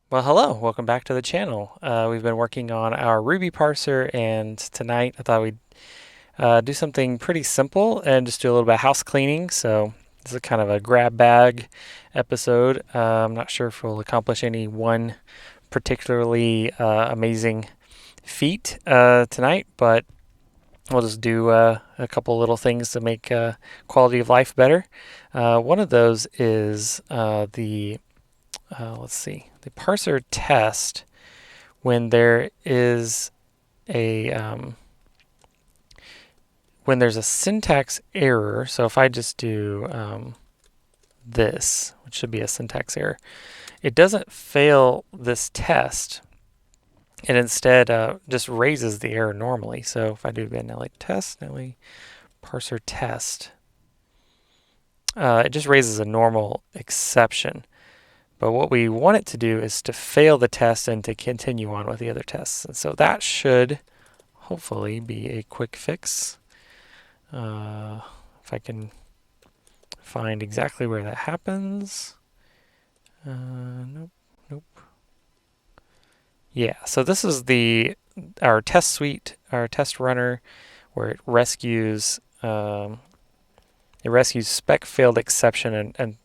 Well, hello, welcome back to the channel. We've been working on our Ruby parser, and tonight I thought we'd do something pretty simple and just do a little bit of house cleaning. So this is kind of a grab bag episode. I'm not sure if we'll accomplish any one particularly amazing feat tonight, but we'll just do a couple little things to make quality of life better. One of those is let's see, the parser test when there is a when there's a syntax error. So if I just do this, which should be a syntax error, it doesn't fail this test. It instead just raises the error normally. So if I do again, Nelly test, Nelly parser test, it just raises a normal exception. But what we want it to do is to fail the test and to continue on with the other tests. And so that should hopefully be a quick fix. If I can find exactly where that happens. Nope, nope. Yeah, so this is our test suite, our test runner, where it rescues spec failed exception and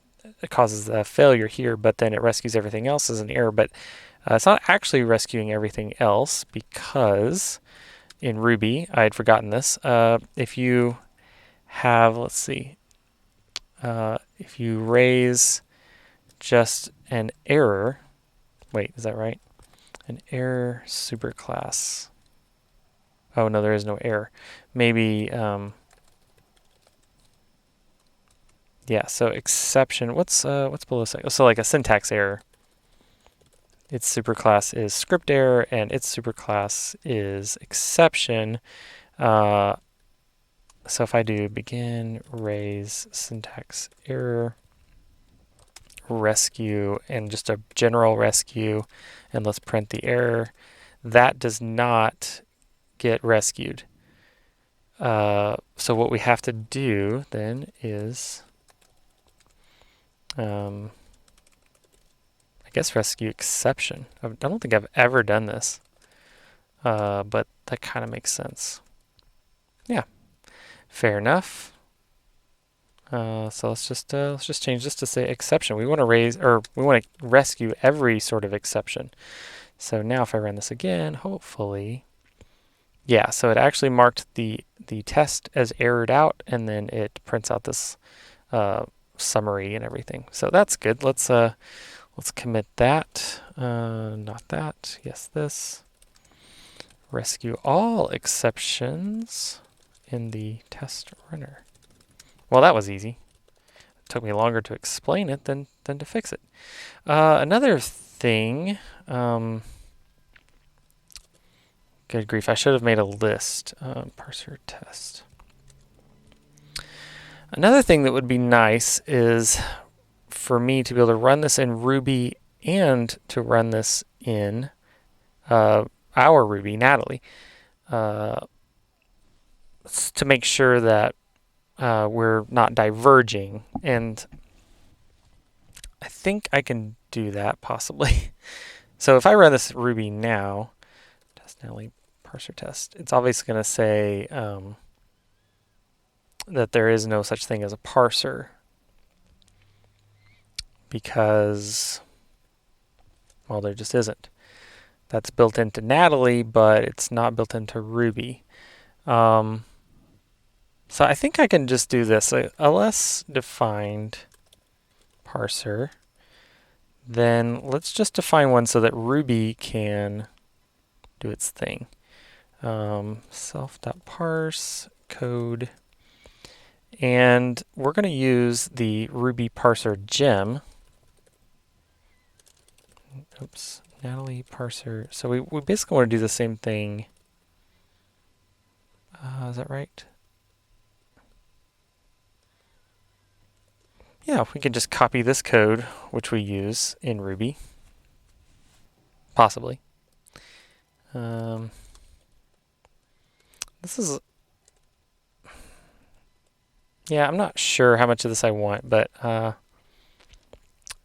it causes a failure here, but then it rescues everything else as an error. But it's not actually rescuing everything else because in Ruby, I had forgotten this. If you have, let's see, if you raise just an error, wait, is that right? An error superclass. Oh no, there is no error. Maybe, yeah. So exception. What's below? So like a syntax error. Its superclass is script error, and its superclass is exception. So if I do begin raise syntax error rescue and just a general rescue, and let's print the error, that does not get rescued. So what we have to do then is I guess rescue exception. I don't think I've ever done this, but that kind of makes sense. Yeah, fair enough. So let's just change this to say exception. We want to we want to rescue every sort of exception. So now if I run this again, hopefully, yeah. So it actually marked the test as errored out, and then it prints out this summary and everything. So that's good. Let's commit that. Not that. Yes, this. Rescue all exceptions in the test runner. Well, that was easy. It took me longer to explain it than to fix it. Another thing, good grief, I should have made a list. Parser test. Another thing that would be nice is for me to be able to run this in Ruby and to run this in our Ruby, Natalie, to make sure that we're not diverging. And I think I can do that possibly. So if I run this Ruby now, test Natalie parser test, it's obviously going to say that there is no such thing as a parser because, well, there just isn't. That's built into Natalie, but it's not built into Ruby. So I think I can just do this. A less defined parser. Then let's just define one so that Ruby can do its thing. Self.parse code. And we're going to use the Ruby parser gem. Oops, Natalie parser. So we basically want to do the same thing. Is that right? Yeah, we can just copy this code, which we use in Ruby. Possibly. This is, yeah, I'm not sure how much of this I want, but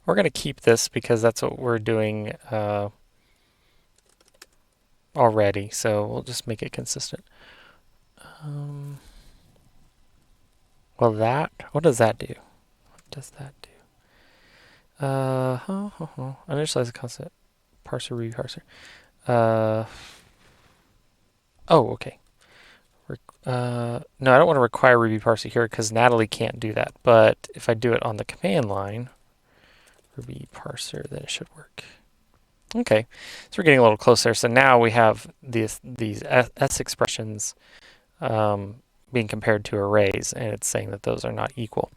We're going to keep this because that's what we're doing already, so we'll just make it consistent. Well, what does that do? What does that do? Initialize the constant parser, review parser. Oh, okay. No, I don't want to require review parser here because Natalie can't do that. But if I do it on the command line, review parser, then it should work. Okay, so we're getting a little closer. So now we have these S expressions being compared to arrays, and it's saying that those are not equal.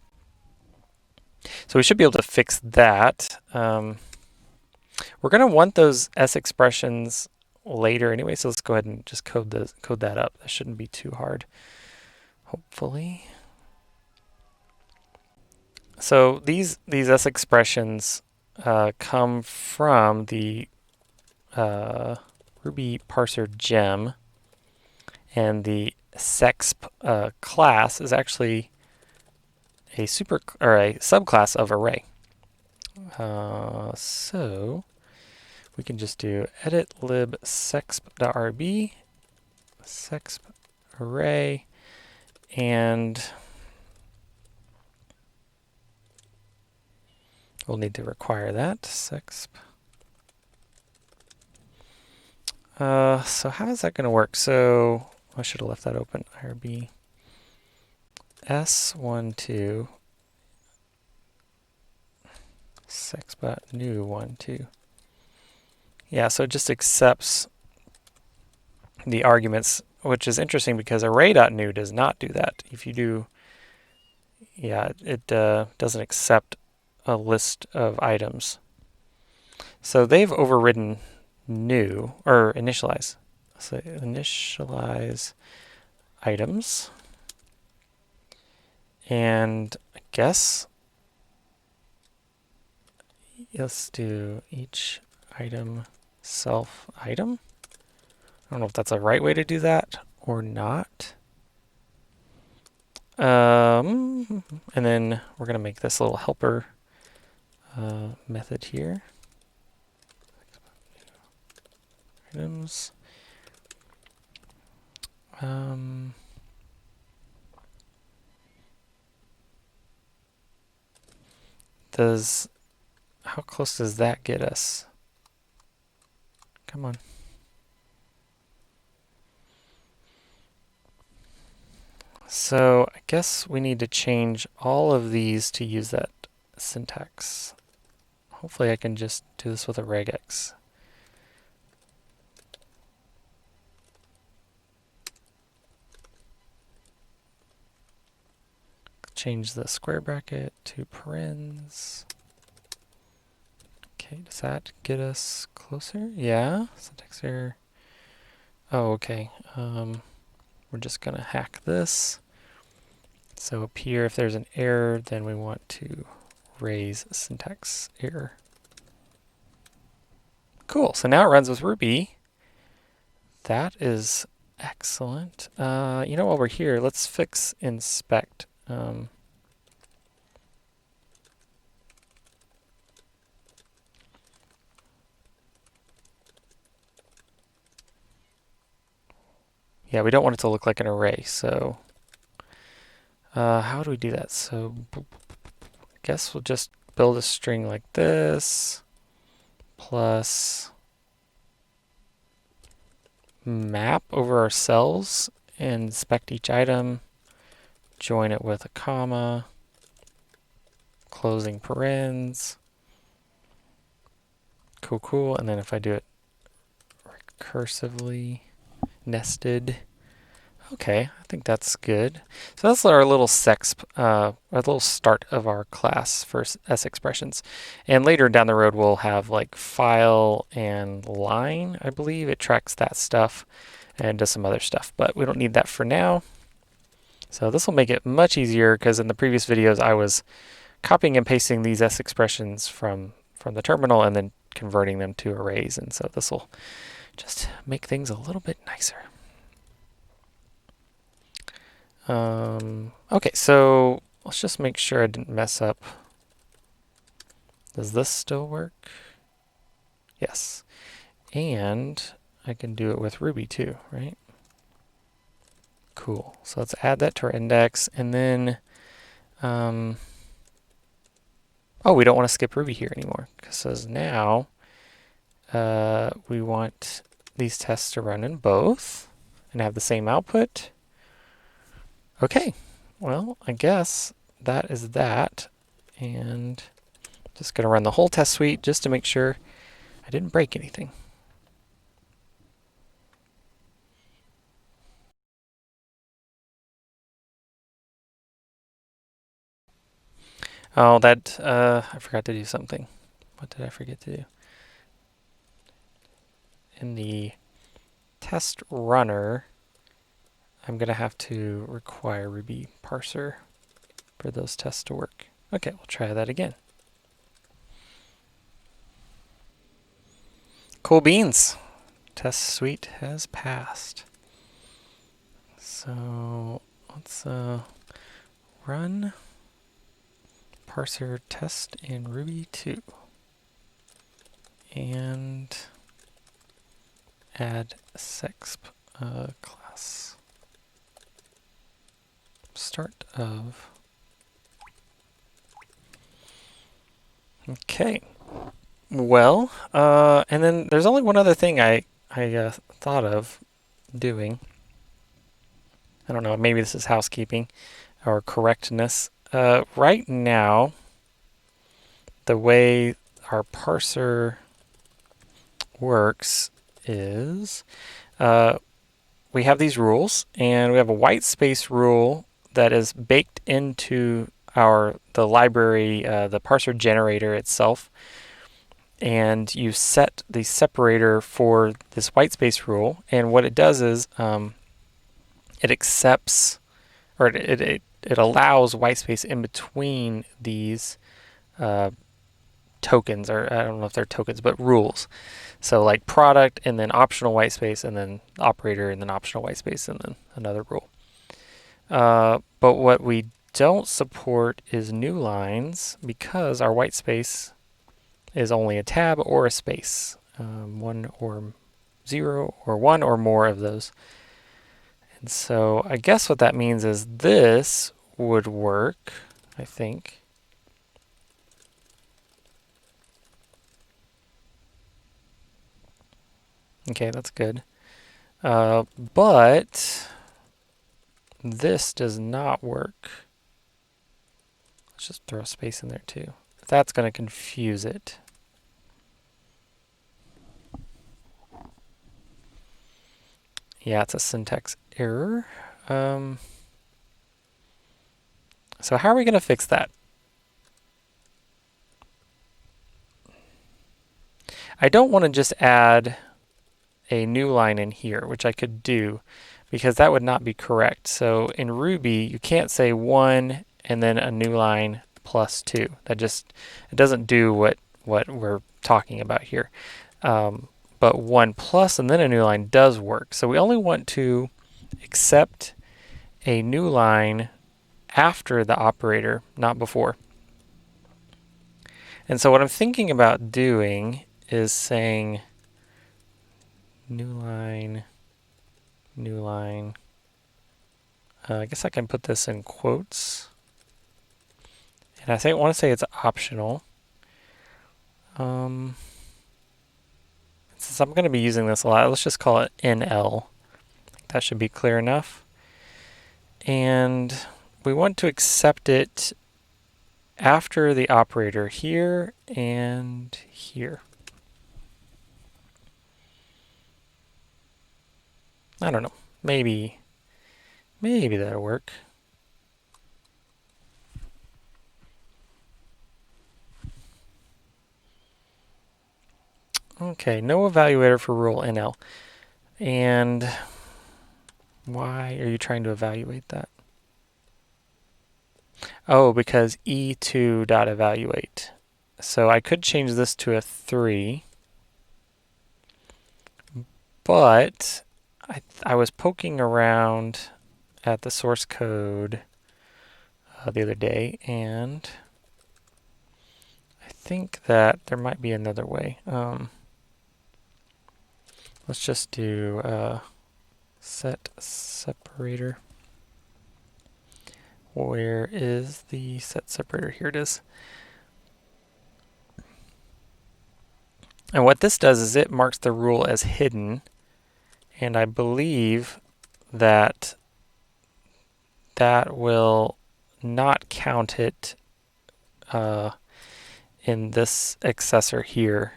So we should be able to fix that. We're going to want those S expressions later anyway, so let's go ahead and just code that up. That shouldn't be too hard, hopefully. So these S expressions come from the Ruby parser gem, and the sexp class is actually a subclass of array. So we can just do edit lib sexp.rb, sexp array, and we'll need to require that sexp. So how is that going to work? So I should have left that open. IRB s12 sexp.new 12. Yeah, so it just accepts the arguments, which is interesting because array.new does not do that. If you do, yeah, it doesn't accept a list of items. So they've overridden new, or initialize. So initialize items. And I guess let's do each item self item. I don't know if that's a right way to do that or not. And then we're going to make this little helper method here. Items. How close does that get us? Come on. So I guess we need to change all of these to use that syntax. Hopefully I can just do this with a regex. Change the square bracket to parens. Okay, does that get us closer? Yeah, syntax error. Oh, okay. We're just going to hack this. So up here, if there's an error, then we want to raise syntax error. Cool, so now it runs with Ruby. That is excellent. You know, while we're here, let's fix inspect. Yeah, we don't want it to look like an array, so how do we do that? So I guess we'll just build a string like this, plus map over our cells, and inspect each item, join it with a comma, closing parens. Cool, and then if I do it recursively, nested. Okay, I think that's good. So that's our little our little start of our class for S expressions. And later down the road, we'll have like file and line, I believe. It tracks that stuff and does some other stuff, but we don't need that for now. So this will make it much easier because in the previous videos, I was copying and pasting these S expressions from the terminal and then converting them to arrays. And so this will just make things a little bit nicer. Okay, so let's just make sure I didn't mess up Does this still work? Yes. And I can do it with Ruby too, right? Cool. So let's add that to our index, and then, oh, we don't want to skip Ruby here anymore, because now we want these tests to run in both and have the same output. Okay, well, I guess that is that, and just going to run the whole test suite just to make sure I didn't break anything. Oh, that, I forgot to do something. What did I forget to do? In the test runner, I'm going to have to require Ruby parser for those tests to work. Okay, we'll try that again. Cool beans. Test suite has passed. So let's run parser test in Ruby 2 and add sexp class. Start of. Okay. Well, and then there's only one other thing I thought of doing. I don't know, maybe this is housekeeping or correctness. Right now, the way our parser works is we have these rules, and we have a white space rule that is baked into the library, the parser generator itself. And you set the separator for this white space rule, and what it does is it accepts, or it allows white space in between these tokens, or I don't know if they're tokens, but rules. So like product, and then optional white space, and then operator, and then optional white space, and then another rule. But what we don't support is new lines, because our white space is only a tab or a space, 1 or 0 or 1 or more of those. And so I guess what that means is this would work, I think. Okay, that's good. But this does not work. Let's just throw a space in there too. That's going to confuse it. Yeah, it's a syntax error. So how are we going to fix that? I don't want to just add a new line in here, which I could do, because that would not be correct. So in Ruby, you can't say 1 and then a new line plus 2. It doesn't do what we're talking about here. But 1 plus and then a new line does work. So we only want to accept a new line after the operator, not before. And so what I'm thinking about doing is saying new line. I guess I can put this in quotes. And I want to say it's optional. Since I'm going to be using this a lot, let's just call it NL. That should be clear enough. And we want to accept it after the operator here and here. I don't know. Maybe that'll work. Okay, no evaluator for rule NL. And why are you trying to evaluate that? Oh, because e2.evaluate. So I could change this to a 3, but I was poking around at the source code the other day, and I think that there might be another way. Let's just do set separator. Where is the set separator? Here it is. And what this does is it marks the rule as hidden, and I believe that that will not count it in this accessor here.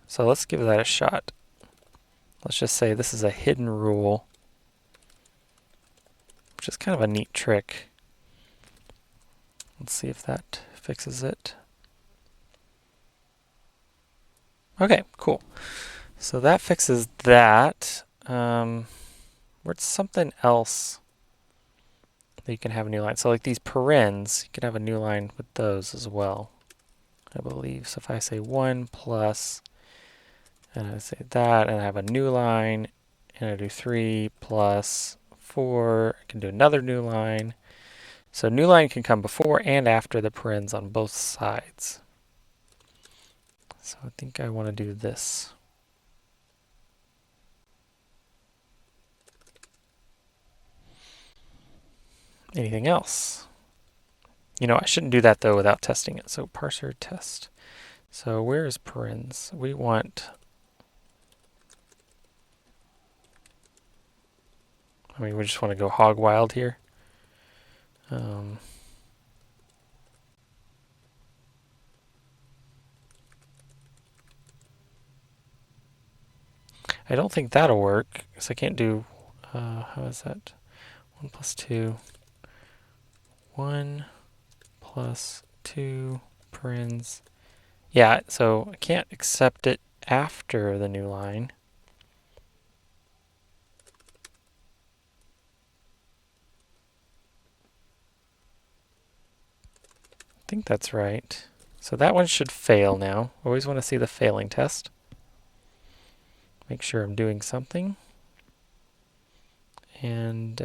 So let's give that a shot. Let's just say this is a hidden rule, which is kind of a neat trick. Let's see if that fixes it. Okay, cool. So that fixes that. Where's something else that you can have a new line? So like these parens, you can have a new line with those as well, I believe. So if I say 1 plus, and I say that, and I have a new line, and I do 3 plus 4, I can do another new line. So new line can come before and after the parens on both sides. So I think I want to do this. Anything else? You know, I shouldn't do that though without testing it. So parser test. So where is parens? We want, I mean, we just want to go hog wild here. I don't think that'll work because I can't do, how is that? 1 plus 2. 1 plus 2 parens. Yeah, so I can't accept it after the new line. I think that's right. So that one should fail now. Always want to see the failing test. Make sure I'm doing something. And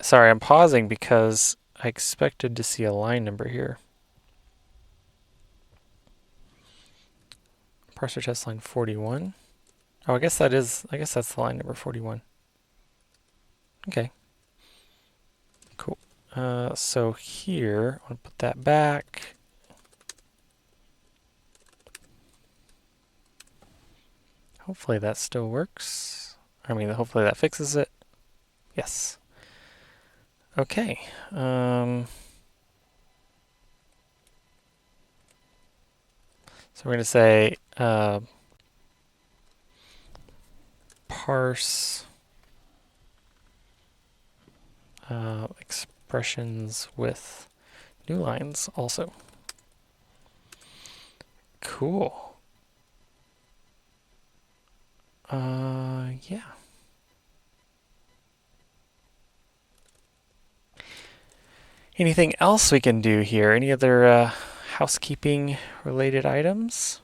sorry, I'm pausing because I expected to see a line number here. Parser test line 41. Oh, I guess that's the line number 41. Okay. Cool. So here, I want to put that back. Hopefully that still works. I mean, hopefully that fixes it. Yes. Okay. So we're going to say parse expressions with new lines also. Cool. Yeah. Anything else we can do here? Any other housekeeping related items?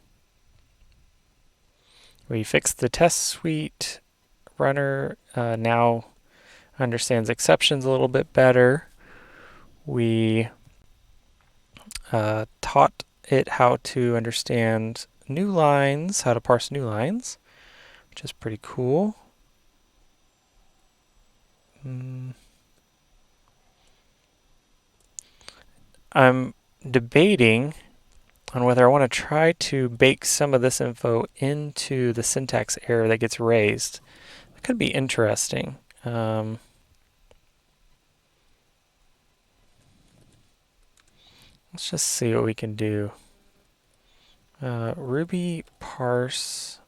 We fixed the test suite. Runner now understands exceptions a little bit better. We taught it how to understand new lines, how to parse new lines, which is pretty cool. I'm debating on whether I want to try to bake some of this info into the syntax error that gets raised. That could be interesting. Let's just see what we can do. Ruby parse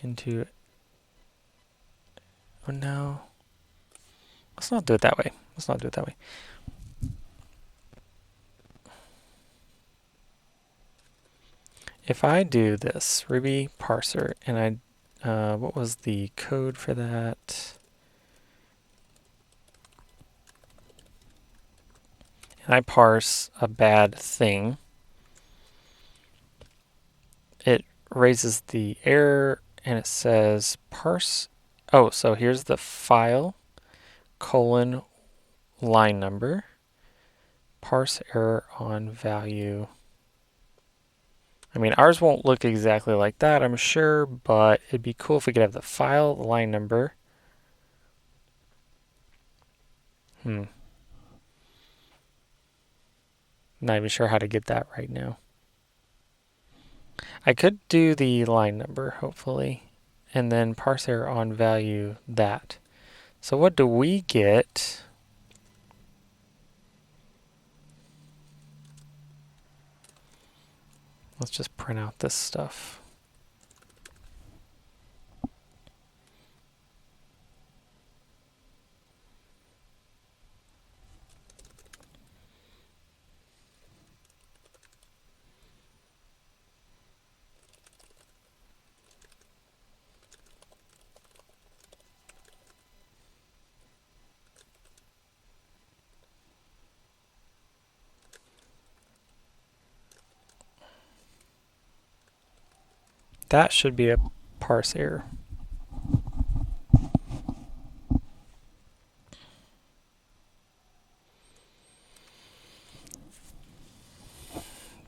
into, oh no. Let's not do it that way. Let's not do it that way. If I do this, Ruby parser, and what was the code for that? And I parse a bad thing, it raises the error and it says parse. Oh, so here's the file. colon line number, parse error on value. I mean, ours won't look exactly like that, I'm sure, but it'd be cool if we could have the file, the line number. Not even sure how to get that right now. I could do the line number, hopefully, and then parse error on value that. So what do we get? Let's just print out this stuff. That should be a parse error.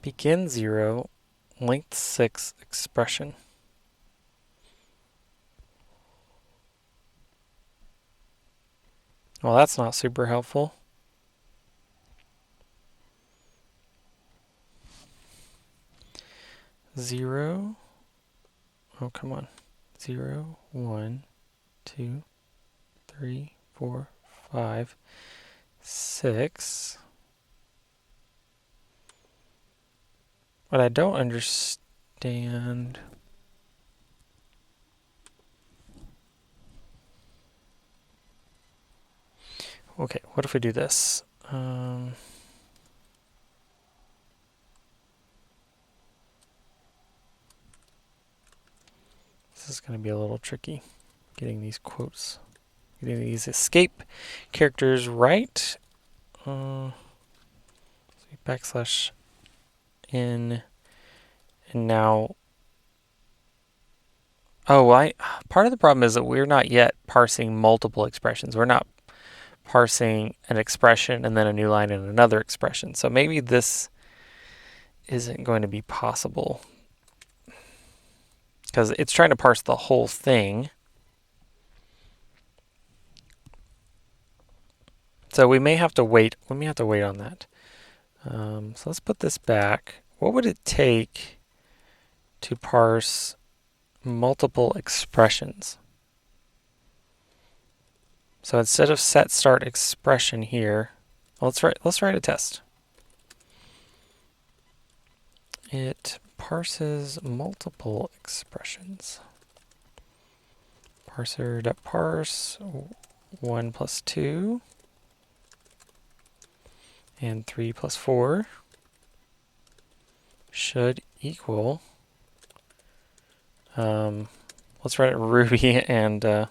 Begin 0, length 6 expression. Well, that's not super helpful. Zero. Oh, come on. 0, 1, 2, 3, 4, 5, 6. What I don't understand. Okay, what if we do this? This is going to be a little tricky, getting these quotes, getting these escape characters right. Backslash in, and now, part of the problem is that we're not yet parsing multiple expressions. We're not parsing an expression and then a new line and another expression. So maybe this isn't going to be possible because it's trying to parse the whole thing. So we may have to wait. We may have to wait on that. So let's put this back. What would it take to parse multiple expressions? So instead of set start expression here, let's write a test. It parses multiple expressions. Parser.parse 1 plus 2 and 3 plus 4 should equal. Let's write it in Ruby and let's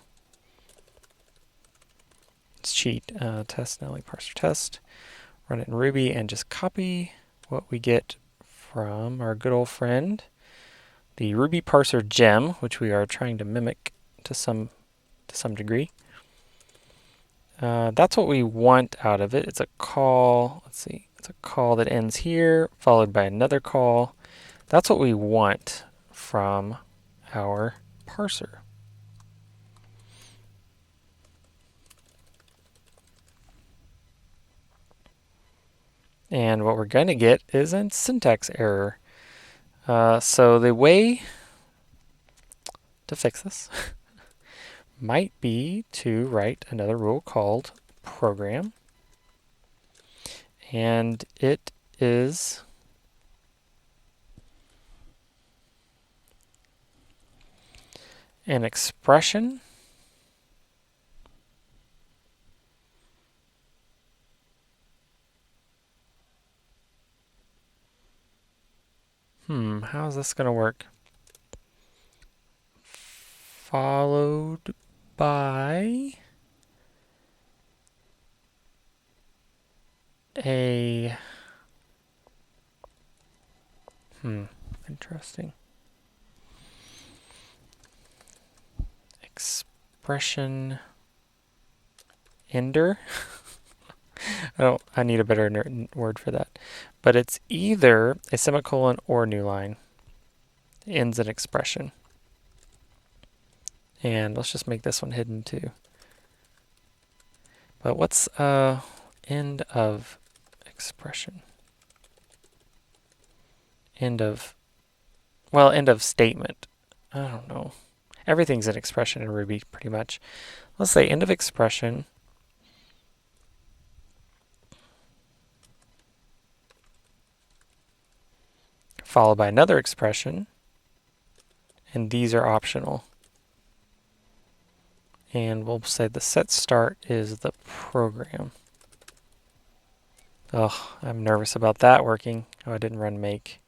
cheat. Test Nelly parser test. Run it in Ruby and just copy what we get from our good old friend, the Ruby parser gem, which we are trying to mimic to some degree. That's what we want out of it. It's a call. Let's see. It's a call that ends here, followed by another call. That's what we want from our parser. And what we're going to get is a syntax error. So the way to fix this might be to write another rule called program. And it is an expression how is this going to work? Followed by a interesting expression ender. I need a better word for that. But it's either a semicolon or a new line. Ends an expression. And let's just make this one hidden too. But what's end of expression? End of statement. I don't know. Everything's an expression in Ruby pretty much. Let's say end of expression. Followed by another expression. And these are optional. And we'll say the set start is the program. Oh, I'm nervous about that working. Oh, I didn't run make.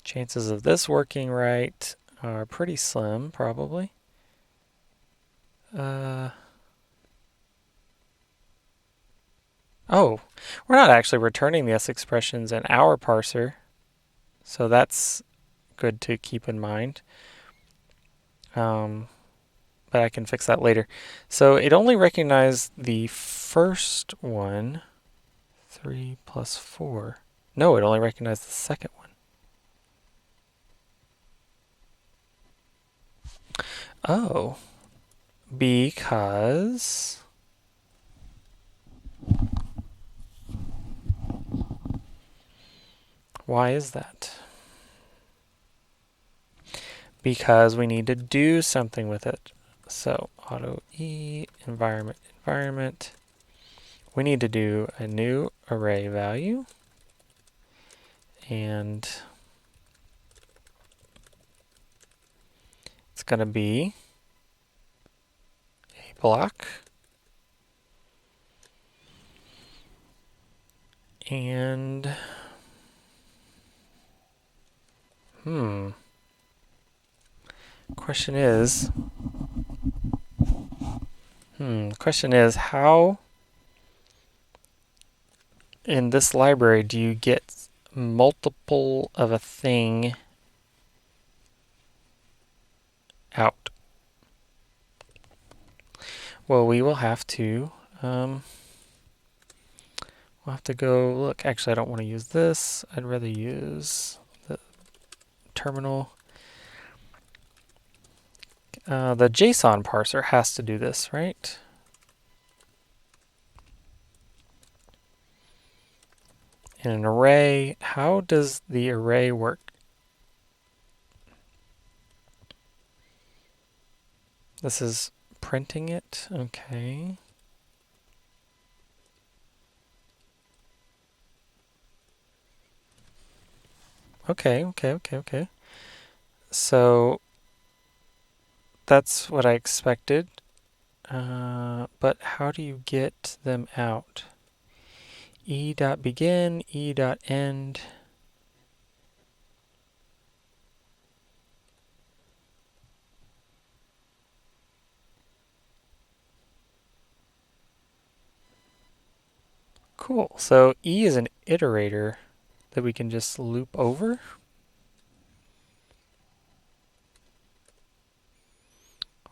Chances of this working right are pretty slim, probably. Oh, we're not actually returning the S expressions in our parser, so that's good to keep in mind. But I can fix that later. So it only recognized the first one, 3 plus 4. No, it only recognized the second one. Oh, because why is that? Because we need to do something with it. So auto E, environment. We need to do a new array value. And it's going to be a block. And question is how in this library do you get multiple of a thing out? Well, we will have to we'll have to go look. Actually, I don't want to use this. I'd rather use the terminal. The JSON parser has to do this, right? In an array, how does the array work? This is printing it, okay. Okay. So that's what I expected. But how do you get them out? E.begin, E.end. Cool. So E is an iterator that we can just loop over.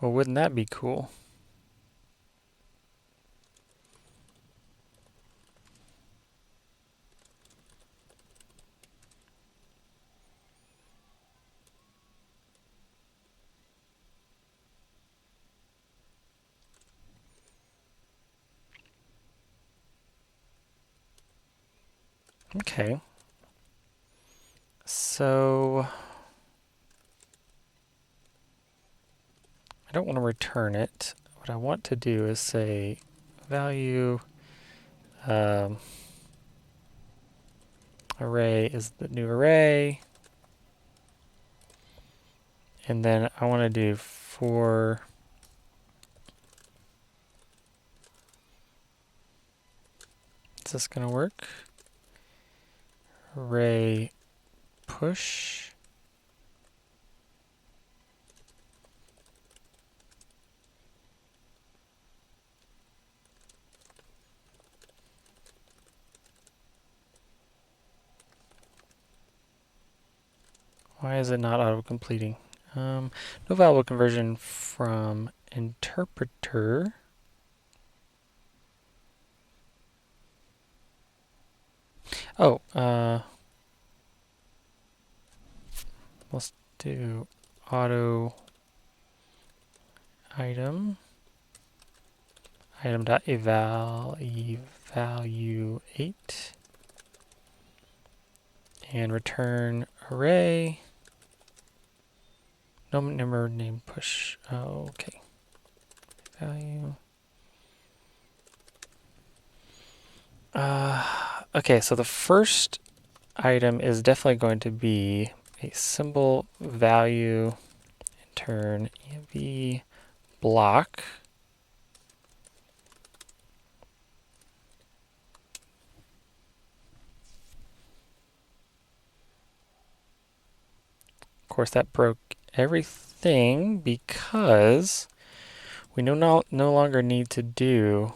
Well, wouldn't that be cool? Okay. So I don't want to return it. What I want to do is say value array is the new array. And then I want to do for is this going to work? Array push. Why is it not auto-completing? No valuable conversion from interpreter. Oh, let's do auto item item.evaluate and return array number name push. Oh, okay. Value. Okay, so the first item is definitely going to be a symbol value turn env block. Of course, that broke everything because we no longer need to do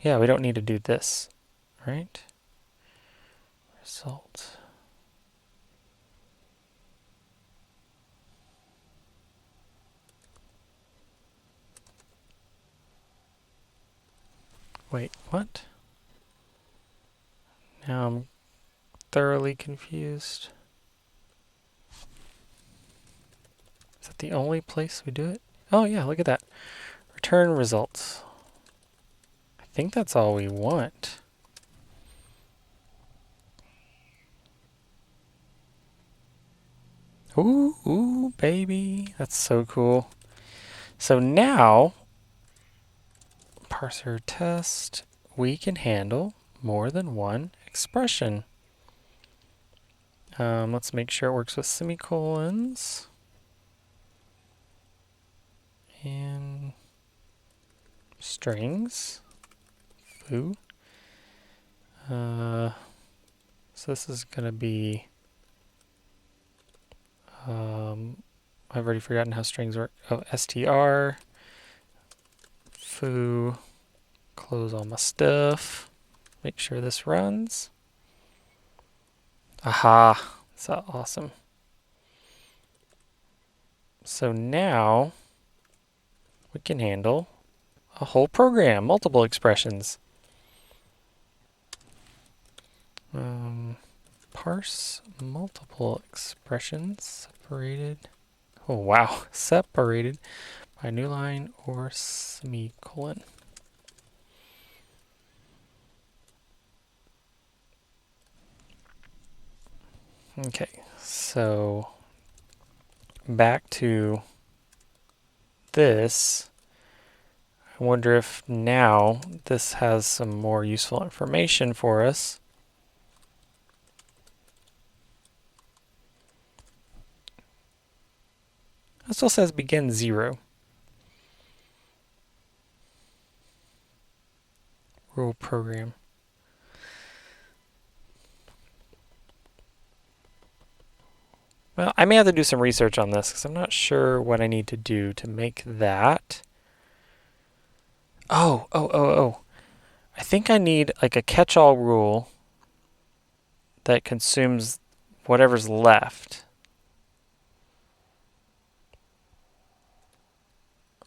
yeah, we don't need to do this, right? Result. Wait, what? Now I'm thoroughly confused. Is that the only place we do it? Oh yeah, look at that. Return results. I think that's all we want. Ooh, baby. That's so cool. So now, parser test, we can handle more than one expression. Let's make sure it works with semicolons. And strings. Foo. So this is going to be... I've already forgotten how strings work. Oh, str. Foo. Close all my stuff. Make sure this runs. Aha! That's awesome. So now we can handle a whole program, multiple expressions. Parse multiple expressions separated. Oh wow, separated by new line or semicolon. Okay, so back to this. I wonder if now this has some more useful information for us. It still says begin 0. Rule program. Well, I may have to do some research on this because I'm not sure what I need to do to make that. Oh. I think I need like a catch-all rule that consumes whatever's left.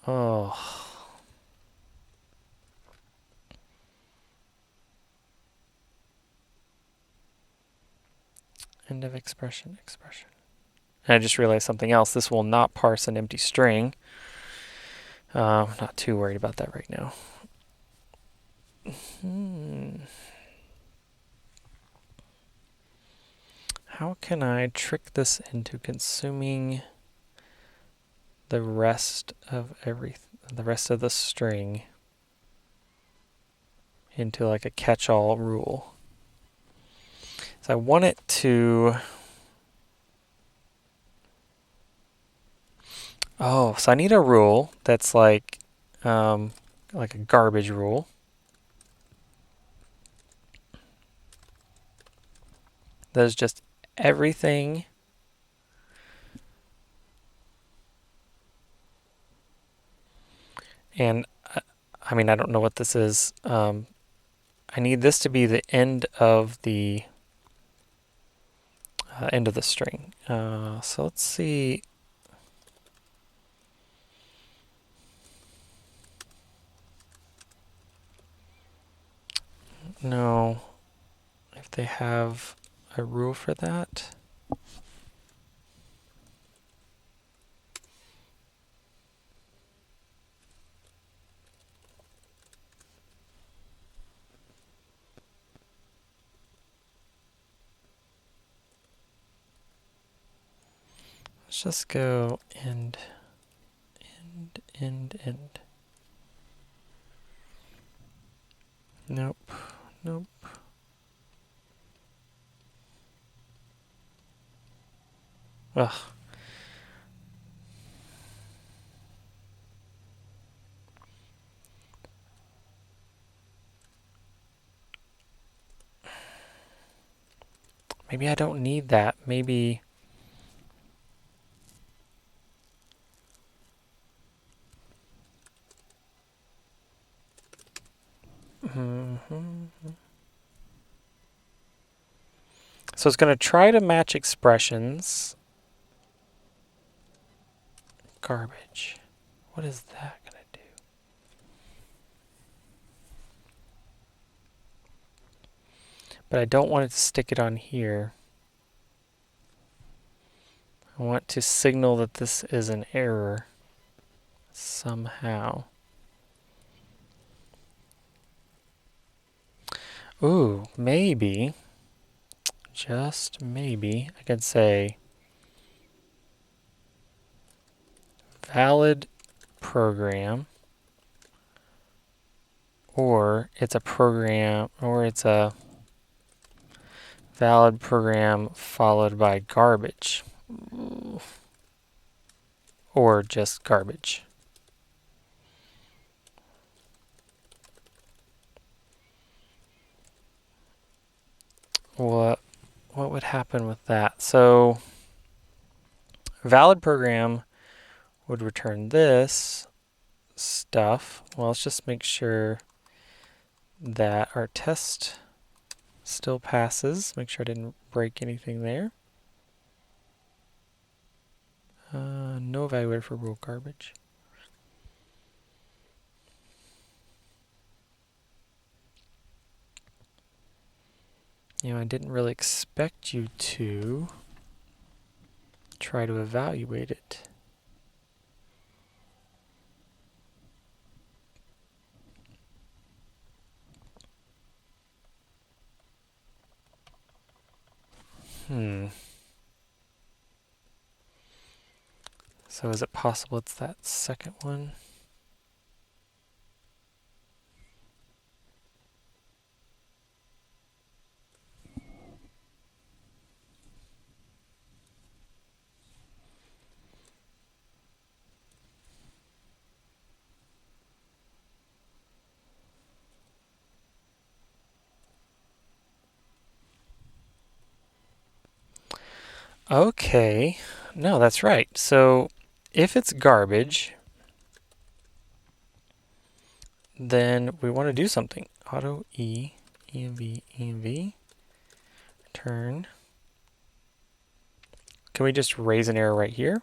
Oh. End of expression. And I just realized something else. This will not parse an empty string. I'm not too worried about that right now. How can I trick this into consuming the rest of the string into like a catch-all rule? So I want it to... Oh, so I need a rule that's like a garbage rule. That is just everything and I mean, I don't know what this is. I need this to be the end of the string. So let's see. No, if they have a rule for that. Let's just go end. Nope. Ugh. Maybe I don't need that. Maybe. So it's going to try to match expressions. Garbage. What is that going to do? But I don't want it to stick it on here. I want to signal that this is an error somehow. Ooh, maybe, just maybe, I could say valid program, or it's a program, or it's a valid program followed by garbage, or just garbage. What would happen with that? So valid program would return this stuff. Well, let's just make sure that our test still passes. Make sure I didn't break anything there. No evaluator for rule garbage. I didn't really expect you to try to evaluate it. So is it possible it's that second one? Okay, no, that's right. So if it's garbage, then we want to do something. Auto env, return. Can we just raise an error right here?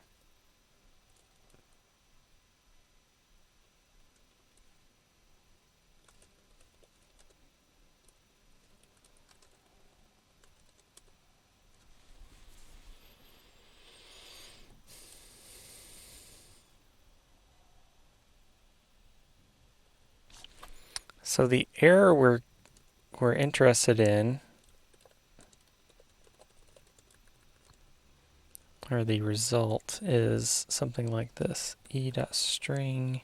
So the error we're interested in, or the result, is something like this: e.string.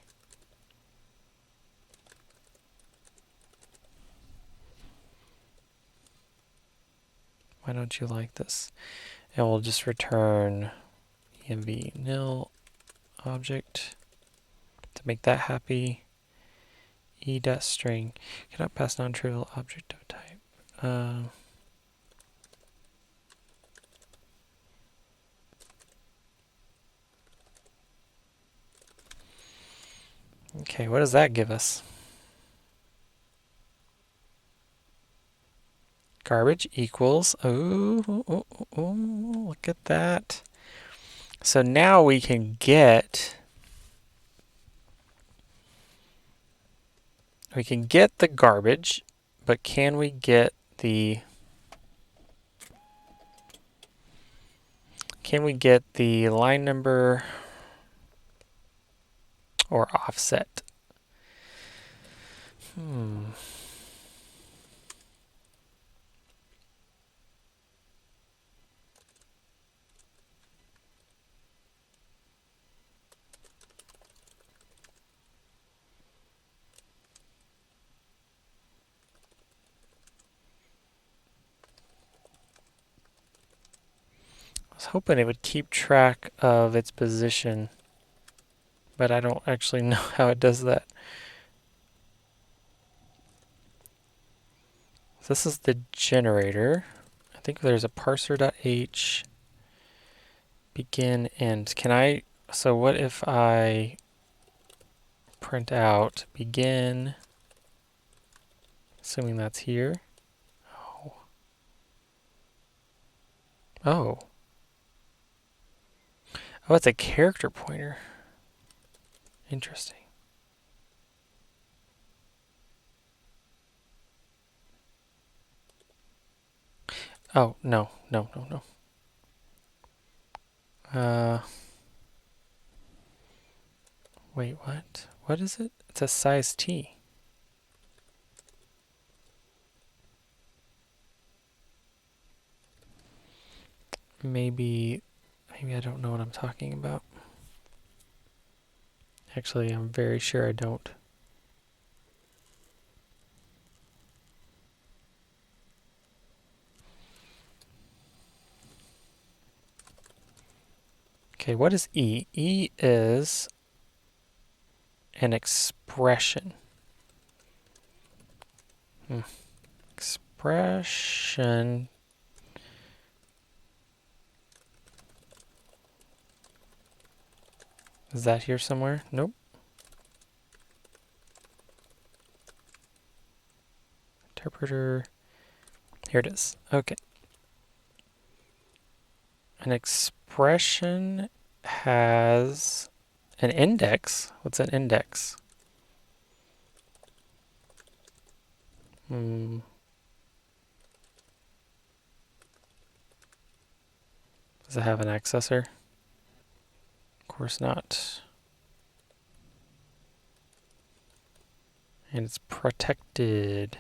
Why don't you like this? And we'll just return env nil object to make that happy. E.string cannot pass non-trivial object of type. Okay, what does that give us? Garbage equals, look at that. So now we can get the garbage, but can we get the line number or offset? I was hoping it would keep track of its position, but I don't actually know how it does that. This is the generator. I think there's a parser.h begin end. So what if I print out begin, assuming that's here. Oh, it's a character pointer. Interesting. Oh, no. Wait, what? What is it? It's a size T. Maybe I don't know what I'm talking about. Actually, I'm very sure I don't. Okay, what is E? E is an expression. Expression. Is that here somewhere? Nope. Interpreter. Here it is. Okay. An expression has an index. What's an index? Does it have an accessor? Of course not. And it's protected.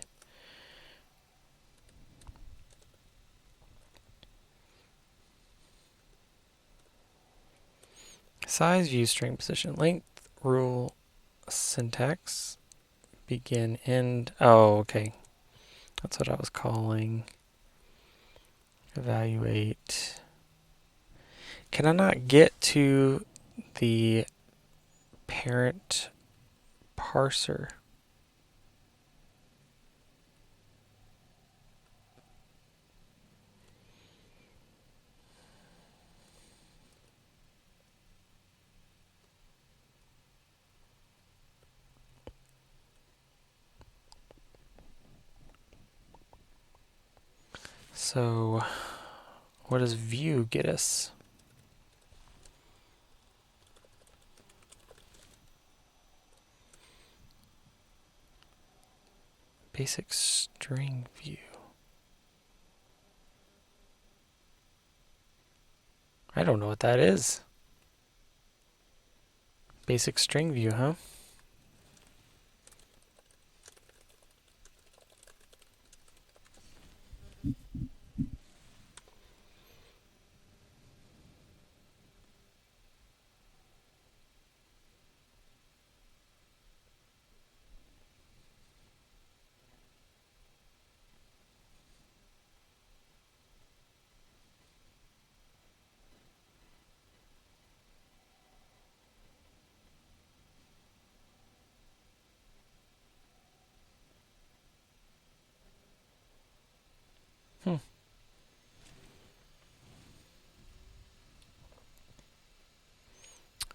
Size, view, string, position, length, rule, syntax, begin, end. Oh, okay. That's what I was calling. Evaluate. Can I not get to the parent parser? So, what does view get us? Basic string view. I don't know what that is. Basic string view, huh?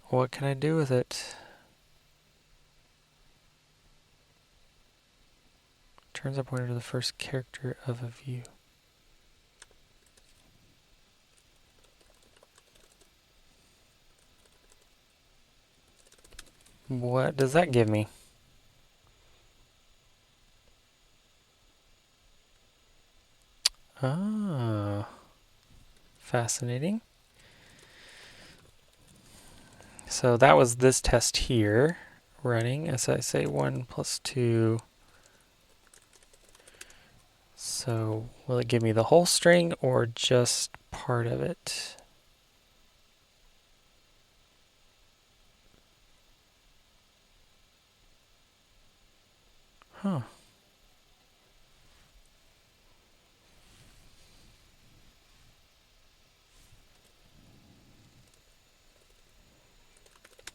What can I do with it? Turns a pointer to the first character of a view. What does that give me? Ah, fascinating. So that was this test here running, as I say 1 plus 2. So will it give me the whole string or just part of it? Huh.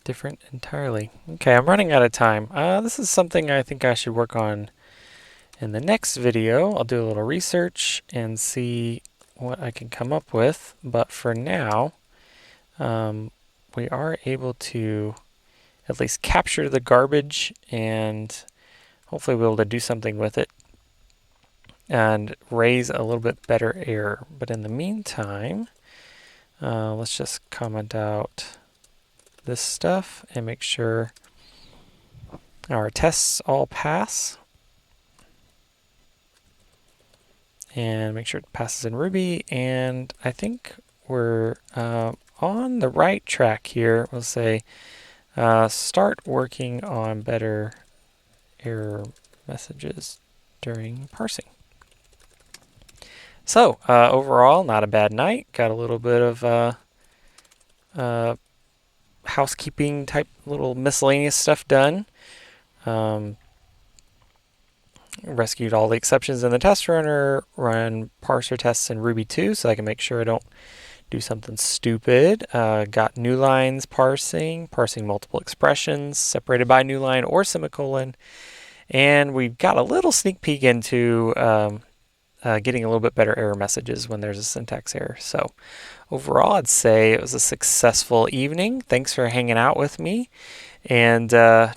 Different entirely. Okay, I'm running out of time. This is something I think I should work on in the next video. I'll do a little research and see what I can come up with. But for now, we are able to at least capture the garbage and hopefully we'll be able to do something with it and raise a little bit better error. But in the meantime, let's just comment out this stuff and make sure our tests all pass. And make sure it passes in Ruby. And I think we're on the right track here. We'll say start working on better error messages during parsing. So overall, not a bad night. Got a little bit of housekeeping type little miscellaneous stuff done. Rescued all the exceptions in the test runner, run parser tests in Ruby 2 so I can make sure I don't do something stupid. Got new lines parsing multiple expressions separated by new line or semicolon. And we've got a little sneak peek into getting a little bit better error messages when there's a syntax error. So overall, I'd say it was a successful evening. Thanks for hanging out with me and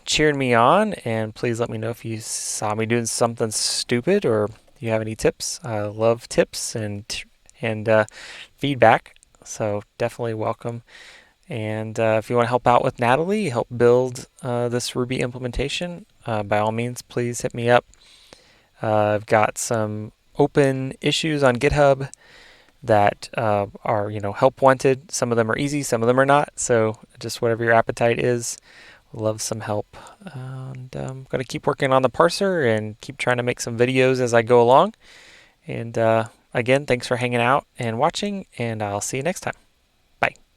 cheering me on. And please let me know if you saw me doing something stupid or you have any tips. I love tips and feedback, so definitely welcome. And if you want to help out with Natalie, help build this Ruby implementation, by all means, please hit me up. I've got some open issues on GitHub that are help wanted. Some of them are easy, some of them are not. So just whatever your appetite is, love some help. And I'm going to keep working on the parser and keep trying to make some videos as I go along. And again, thanks for hanging out and watching, and I'll see you next time. Bye.